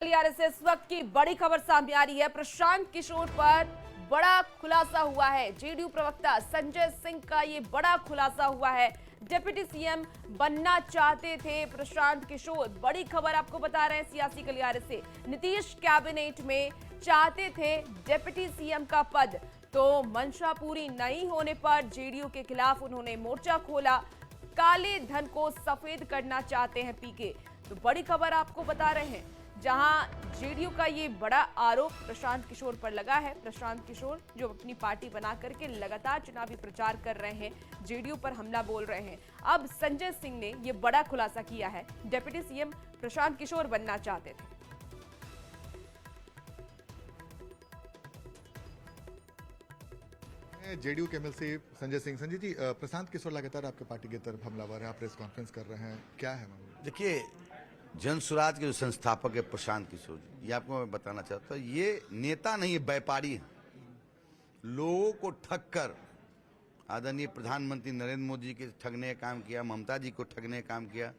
से इस वक्त की बड़ी खबर सामने आ रही है। प्रशांत किशोर पर बड़ा खुलासा हुआ है। जेडीयू प्रवक्ता संजय सिंह का ये बड़ा खुलासा हुआ है। डिप्टी सीएम बनना चाहते थे प्रशांत किशोर। बड़ी खबर आपको बता रहे हैं सियासी गलियारे से। नीतीश कैबिनेट में चाहते थे डिप्टी सीएम का पद, तो मंशा पूरी नहीं होने पर जेडीयू के खिलाफ उन्होंने मोर्चा खोला। काले धन को सफेद करना चाहते हैं पीके। तो बड़ी खबर आपको बता रहे हैं, जहां जेडीयू का ये बड़ा आरोप प्रशांत किशोर पर लगा है। प्रशांत किशोर जो अपनी पार्टी बना करके लगातार चुनावी प्रचार कर रहे हैं, जेडीयू पर हमला बोल रहे हैं। अब संजय सिंह ने ये बड़ा खुलासा किया है। डिप्टी सीएम प्रशांत किशोर बनना चाहते थे। जेडीयू के एमएलसी संजय जी, प्रशांत किशोर लगातार आपके पार्टी की तरफ हमलावर है, आप प्रेस कॉन्फ्रेंस कर रहे हैं, क्या है मामला? देखिए, जन स्वराज के जो संस्थापक है प्रशांत किशोर जी, ये आपको मैं बताना चाहता हूँ, ये नेता नहीं है, व्यापारी है। लोगों को ठग कर आदरणीय प्रधानमंत्री नरेंद्र मोदी के ठगने का काम किया, ममता जी को ठगने का काम किया।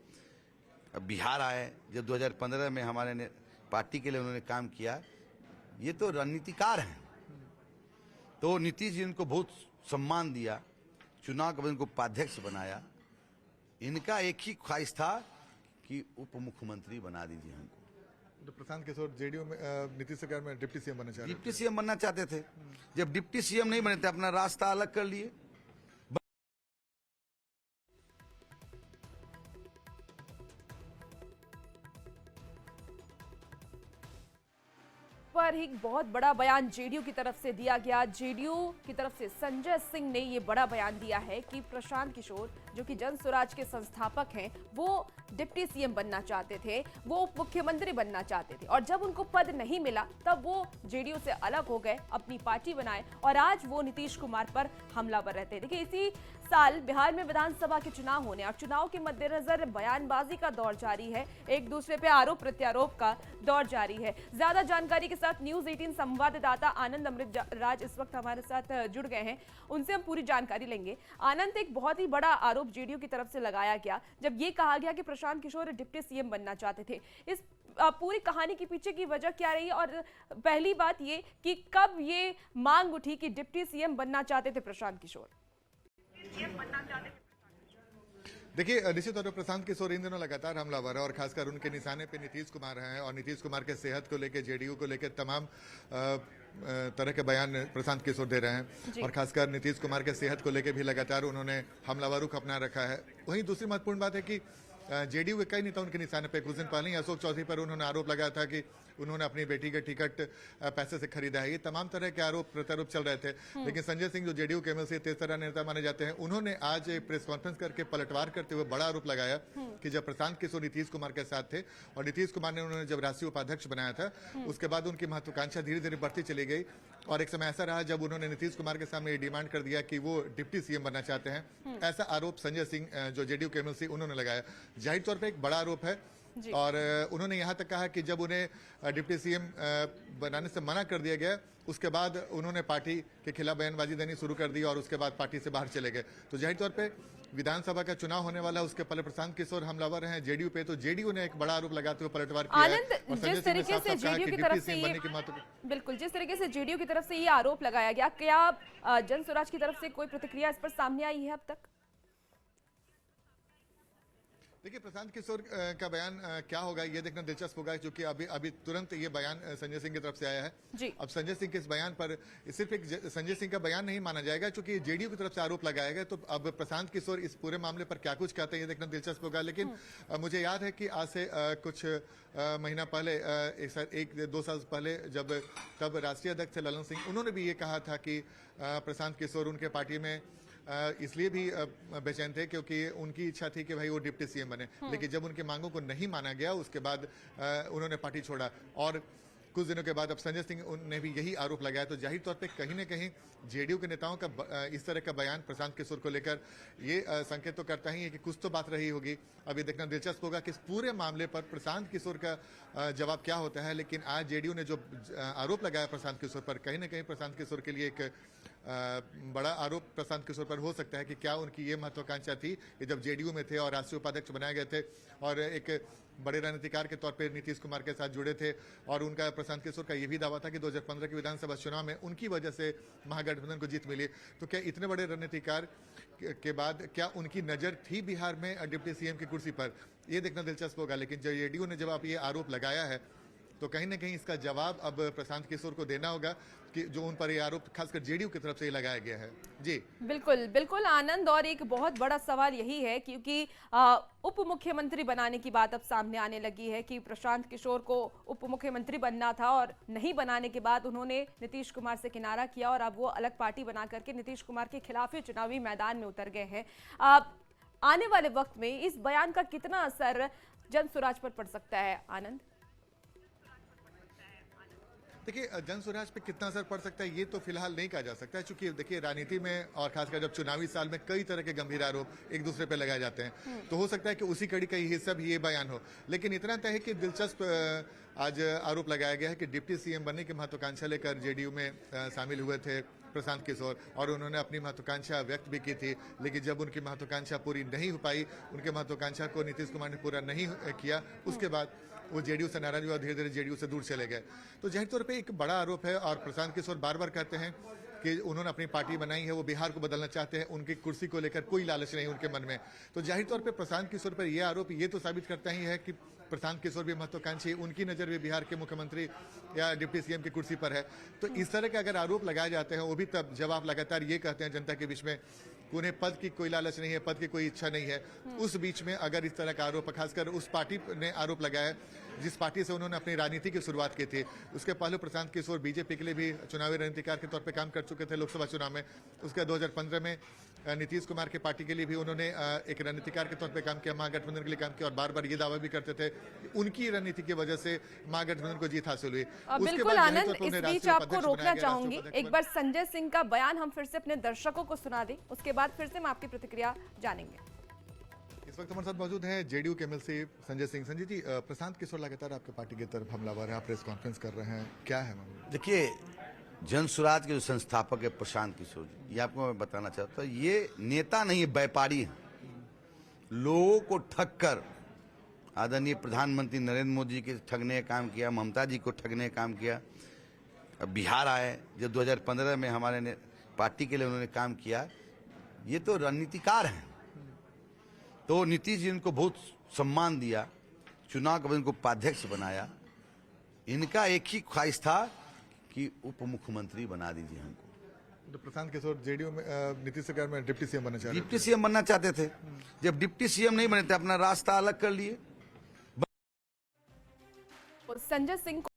अब बिहार आए, जब 2015 में हमारे पार्टी के लिए उन्होंने काम किया। ये तो रणनीतिकार हैं। तो नीतीश जी इनको बहुत सम्मान दिया, चुनाव के बाद इनको उपाध्यक्ष बनाया। इनका एक ही ख्वाहिश था कि उप मुख्यमंत्री बना दीजिए हमको। तो प्रशांत किशोर जेडीयू में नीतीश सरकार में डिप्टी सीएम बनना चाहते थे। डिप्टी सीएम बनना चाहते थे। जब डिप्टी सीएम नहीं बने थे, अपना रास्ता अलग कर लिए। पर एक बहुत बड़ा बयान जेडीयू की तरफ से दिया गया। जेडीयू की तरफ से संजय सिंह ने ये बड़ा बयान दिया है कि प्रशांत किशोर जो कि जन स्वराज के संस्थापक हैं, वो डिप्टी सीएम बनना चाहते थे, वो उप मुख्यमंत्री बनना चाहते थे, और जब उनको पद नहीं मिला तब वो जेडीयू से अलग हो गए, अपनी पार्टी बनाए, और आज वो नीतीश कुमार पर हमलावर रहते हैं। देखिए, इसी साल बिहार में विधानसभा के चुनाव होने और चुनाव के मद्देनजर बयानबाजी का दौर जारी है, एक दूसरे पे आरोप प्रत्यारोप का दौर जारी है। ज्यादा जानकारी के साथ न्यूज 18 संवाददाता आनंद अमृतराज इस वक्त हमारे साथ जुड़ गए हैं, उनसे हम पूरी जानकारी लेंगे। आनंद, एक बहुत ही बड़ा आरोप जेडीयू की तरफ से लगाया गया जब ये कहा गया कि प्रशांत किशोर डिप्टी सीएम बनना चाहते थे। इस पूरी कहानी के पीछे की वजह क्या रही, और पहली बात ये कि कब ये मांग उठी कि डिप्टी सीएम बनना चाहते थे प्रशांत किशोर? देखिए, निश्चित तौर पर प्रशांत किशोर इन दिनों लगातार हमलावर है और खासकर उनके निशाने पे नीतीश कुमार हैं, और नीतीश कुमार के सेहत को लेकर, जेडीयू को लेकर तमाम तरह के बयान प्रशांत किशोर दे रहे हैं, और खासकर नीतीश कुमार के सेहत को लेकर भी लगातार उन्होंने हमलावर रुख अपना रखा है। वहीं दूसरी महत्वपूर्ण बात है कि जेडीयू के कई नेता उनके निशाने पे, कुछ दिन पहले ही अशोक चौधरी पर उन्होंने आरोप लगाया था कि उन्होंने अपनी बेटी का टिकट पैसे से खरीदा है। ये तमाम तरह के आरोप प्रत्यारोप चल रहे थे। लेकिन संजय सिंह जो जेडीयू के एमएलसी तेजतर्रा नेता माने जाते हैं, उन्होंने आज एक प्रेस कॉन्फ्रेंस करके पलटवार करते हुए बड़ा आरोप लगाया कि जब प्रशांत किशोर नीतीश कुमार के साथ थे और नीतीश कुमार ने उन्होंने जब राष्ट्रीय उपाध्यक्ष बनाया था, उसके बाद उनकी महत्वाकांक्षा धीरे धीरे बढ़ती चली गई, और एक समय ऐसा रहा जब उन्होंने नीतीश कुमार के सामने ये डिमांड कर दिया कि वो डिप्टी सीएम बनना चाहते हैं। ऐसा आरोप संजय सिंह जो जेडीयू के एमएलसी उन्होंने लगाया। जाहिर तौर पर एक बड़ा आरोप है, और उन्होंने यहां तक कहा कि जब उन्हें डिप्टी सीएम बनाने से मना कर दिया गया, उसके बाद उन्होंने पार्टी के खिलाफ बयानबाजी देनी शुरू कर दी और उसके बाद पार्टी से बाहर चले गए। तो जाहिर तौर पे विधानसभा का चुनाव होने वाला, उसके पहले प्रशांत किशोर हमलावर हैं जेडीयू पे, तो जेडीयू ने एक बड़ा आरोप लगाते हुए पलटवार किया है। और जिस तरीके से जेडीयू की तरफ से बिल्कुल जिस तरीके से जेडीयू की तरफ से ये आरोप लगाया गया, क्या जन स्वराज की तरफ से कोई प्रतिक्रिया इस पर सामने आई है अब तक? देखिए, प्रशांत किशोर का बयान क्या होगा ये देखना दिलचस्प होगा, क्योंकि अभी तुरंत ये बयान संजय सिंह की तरफ से आया है। अब संजय सिंह के इस बयान पर सिर्फ एक संजय सिंह का बयान नहीं माना जाएगा, क्योंकि जेडीयू की तरफ से आरोप लगाया गया। तो अब प्रशांत किशोर इस पूरे मामले पर क्या कुछ कहते हैं ये देखना दिलचस्प होगा। लेकिन मुझे याद है कि आज से कुछ महीना पहले, एक दो साल पहले, तब राष्ट्रीय अध्यक्ष थे ललन सिंह, उन्होंने भी ये कहा था कि प्रशांत किशोर उनके पार्टी में इसलिए भी बेचैन थे क्योंकि उनकी इच्छा थी कि भाई वो डिप्टी सीएम बने। लेकिन जब उनकी मांगों को नहीं माना गया, उसके बाद उन्होंने पार्टी छोड़ा, और कुछ दिनों के बाद अब संजय सिंह ने भी यही आरोप लगाया। तो जाहिर तौर पे कहीं न कहीं जेडीयू के नेताओं का इस तरह का बयान प्रशांत किशोर को लेकर ये संकेत तो करता ही है कि कुछ तो बात रही होगी। अभी देखना दिलचस्प होगा कि इस पूरे मामले पर प्रशांत किशोर का जवाब क्या होता है। लेकिन आज जेडीयू ने जो आरोप लगाया प्रशांत किशोर पर, कहीं न कहीं प्रशांत किशोर के लिए एक बड़ा आरोप प्रशांत किशोर पर हो सकता है कि क्या उनकी ये महत्वाकांक्षा थी कि जब जेडीयू में थे और राष्ट्रीय उपाध्यक्ष बनाए गए थे और एक बड़े रणनीतिकार के तौर पर नीतीश कुमार के साथ जुड़े थे, और उनका प्रशांत किशोर का ये भी दावा था कि 2015 के विधानसभा चुनाव में उनकी वजह से महागठबंधन को जीत मिली। तो क्या इतने बड़े रणनीतिकार के बाद क्या उनकी नजर थी बिहार में डिप्टी सीएम की कुर्सी पर, ये देखना दिलचस्प होगा। लेकिन जेडीयू ने जब आप ये आरोप लगाया है तो कहीं ना कहीं इसका जवाब अब प्रशांत किशोर को देना होगा कि जो उन पर ये आरोप खासकर जेडीयू की तरफ से ये लगाया गया है। जी बिल्कुल बिल्कुल आनंद, और एक बहुत बड़ा सवाल यही है क्योंकि उप मुख्यमंत्री बनाने की बात अब सामने आने लगी है कि प्रशांत किशोर को उप मुख्यमंत्री बनना था और नहीं बनाने के बाद उन्होंने नीतीश कुमार से किनारा किया और अब वो अलग पार्टी बना करके नीतीश कुमार के खिलाफ ही चुनावी मैदान में उतर गए हैं। आने वाले वक्त में इस बयान का कितना असर जनसुराज पर पड़ सकता है आनंद? देखिए, जन स्वराज पे कितना असर पड़ सकता है ये तो फिलहाल नहीं कहा जा सकता है, क्योंकि देखिए राजनीति में और खासकर जब चुनावी साल में कई तरह के गंभीर आरोप एक दूसरे पे लगाए जाते हैं, तो हो सकता है कि उसी कड़ी का हिस्सा भी ये बयान हो। लेकिन इतना तय है कि दिलचस्प आज आरोप लगाया गया है कि डिप्टी सीएम बनने की महत्वाकांक्षा लेकर जेडीयू में शामिल हुए थे प्रशांत किशोर, और उन्होंने अपनी महत्वाकांक्षा व्यक्त भी की थी। लेकिन जब उनकी महत्वाकांक्षा पूरी नहीं हो पाई, उनके महत्वाकांक्षा को नीतीश कुमार ने पूरा नहीं किया, उसके बाद वो जेडीयू से नाराज हुआ और धीरे धीरे जेडीयू से दूर चले गए। तो जाहिर तौर पे एक बड़ा आरोप है, और प्रशांत किशोर बार बार कहते हैं कि उन्होंने अपनी पार्टी बनाई है, वो बिहार को बदलना चाहते हैं, उनकी कुर्सी को लेकर कोई लालच नहीं उनके मन में। तो जाहिर तौर पे प्रशांत किशोर पर यह आरोप ये तो साबित करता ही है कि प्रशांत किशोर भी महत्वाकांक्षी, उनकी नजर भी बिहार के मुख्यमंत्री या डिप्टी सीएम की कुर्सी पर है। तो इस तरह के अगर आरोप लगाए जाते हैं, वो भी तब जब आप लगातार ये कहते हैं जनता के बीच में कि उन्हें पद की कोई लालच नहीं है, पद की कोई इच्छा नहीं है, उस बीच में अगर इस तरह का आरोप, खासकर उस पार्टी ने आरोप लगाया जिस पार्टी से उन्होंने अपनी राजनीति की शुरुआत की थी। उसके पहले प्रशांत किशोर बीजेपी के लिए भी चुनावी रणनीतिकार के तौर पे काम कर चुके थे लोकसभा चुनाव में। उसके 2015 में नीतीश कुमार की पार्टी के लिए भी उन्होंने एक रणनीतिकार के तौर पे काम किया, महागठबंधन के लिए काम किया, और बार बार ये दावा भी करते थे कि उनकी रणनीति की वजह से महागठबंधन को जीत हासिल हुई। बिल्कुल आनंद, इस बीच आपको रोकना चाहूंगी, एक बार संजय सिंह का बयान हम फिर से अपने दर्शकों को सुना दें, उसके बाद फिर से हम आपकी प्रतिक्रिया जानेंगे। इस वक्त हमारे साथ मौजूद हैं जेडीयू के एमएलसी संजय सिंह। संजय जी, प्रशांत किशोर लगातार आपके पार्टी की तरफ हमलावर है, आप प्रेस कॉन्फ्रेंस कर रहे हैं, क्या है मामला? देखिए, जन स्वराज के जो संस्थापक है प्रशांत किशोर जी, ये आपको मैं बताना चाहता हूँ, ये नेता नहीं है, व्यापारी है। लोगों को ठग कर आदरणीय प्रधानमंत्री नरेंद्र मोदी जी के ठगने का काम किया, ममता जी को ठगने का काम किया। अब बिहार आए, जब 2015 में हमारे पार्टी के लिए उन्होंने काम किया। ये तो रणनीतिकार हैं। तो नीतीश जी इनको बहुत सम्मान दिया, चुनाव के बाद इनको उपाध्यक्ष बनाया। इनका एक ही ख्वाहिश था कि उप मुख्यमंत्री बना दीजिए हमको। तो प्रशांत किशोर जेडीयू में नीतीश सरकार में डिप्टी सीएम बनना चाहते थे। डिप्टी सीएम बनना चाहते थे। जब डिप्टी सीएम नहीं बने थे, अपना रास्ता अलग कर लिए। संजय सिंह